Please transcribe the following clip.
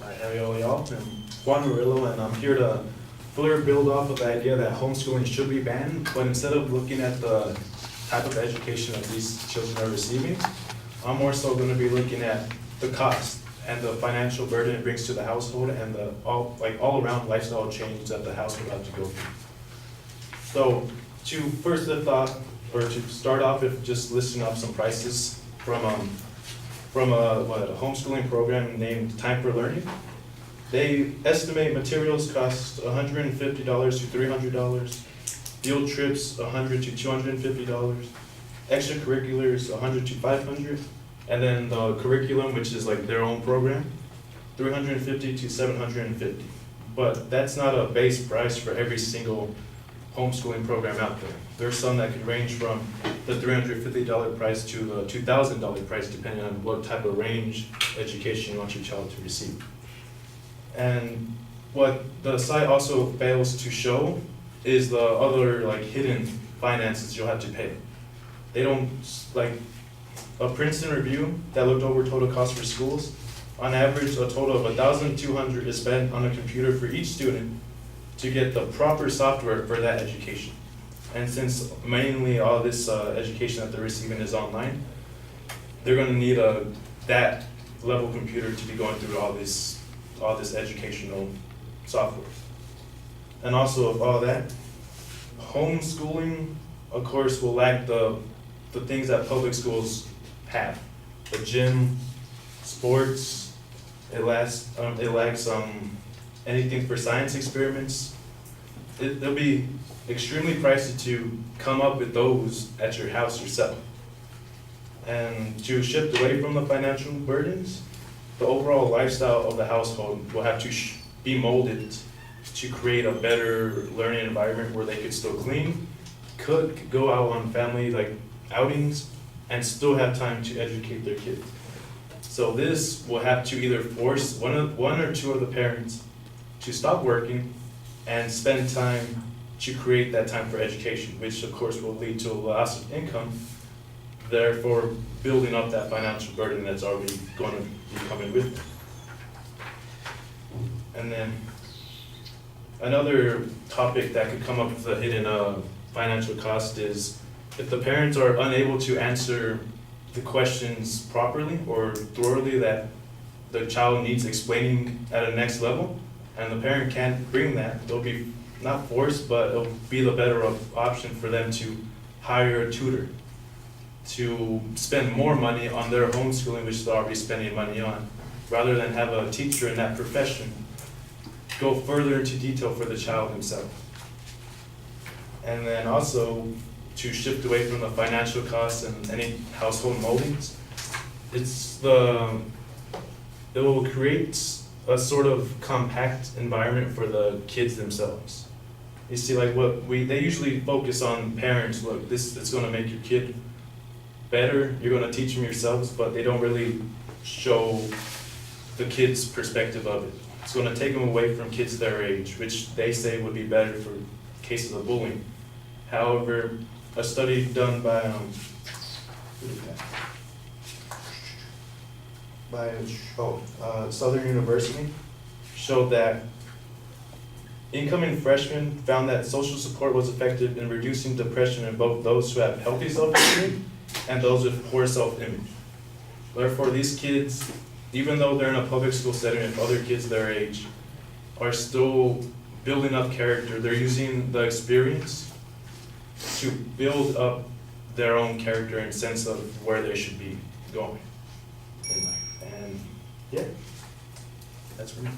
Hi, y'all. I'm Juan Murillo, and I'm here to further build off of the idea that homeschooling should be banned, but instead of looking at the type of education that these children are receiving, I'm more so going to be looking at the cost and the financial burden it brings to the household and the all around lifestyle change that the household has to go through. So to first lift off, or to start off with just listing off some prices from a homeschooling program named Time for Learning. They estimate materials cost $150 to $300, field trips $100 to $250, extracurriculars $100 to $500, and then the curriculum, which is like their own program, $350 to $750. But that's not a base price for every single homeschooling program out there. There's some that could range from the $350 price to the $2,000 price, depending on what type of range education you want your child to receive. And what the site also fails to show is the other hidden finances you'll have to pay. They don't, a Princeton review that looked over total cost for schools, on average a total of $1,200 is spent on a computer for each student to get the proper software for that education. And since mainly all this education that they're receiving is online, they're going to need that level computer to be going through all this educational software. And also of all that, homeschooling, of course, will lack the things that public schools have. The gym, sports, it lacks anything for science experiments. It'll be extremely pricey to come up with those at your house yourself. And to shift away from the financial burdens, the overall lifestyle of the household will have to be molded to create a better learning environment where they could still clean, cook, go out on family outings, and still have time to educate their kids. So this will have to either force one or two of the parents to stop working and spend time to create that time for education, which of course will lead to a loss of income, therefore building up that financial burden that's already going to be coming with it. And then another topic that could come up with a hidden financial cost is if the parents are unable to answer the questions properly or thoroughly that the child needs explaining at a next level, and the parent can't bring that, they'll be not forced, but it'll be the better option for them to hire a tutor, to spend more money on their homeschooling, which they're already spending money on, rather than have a teacher in that profession go further into detail for the child himself. And then also, to shift away from the financial costs and any household moldings, it will create a sort of compact environment for the kids themselves. You see, they usually focus on parents. Look, it's going to make your kid better. You're going to teach them yourselves, but they don't really show the kid's perspective of it. It's going to take them away from kids their age, which they say would be better for cases of bullying. However, a study done by Southern University showed that incoming freshmen found that social support was effective in reducing depression in both those who have healthy self-esteem and those with poor self-image. Therefore, these kids, even though they're in a public school setting with other kids their age, are still building up character. They're using the experience to build up their own character and sense of where they should be going in life. And yeah, that's for me.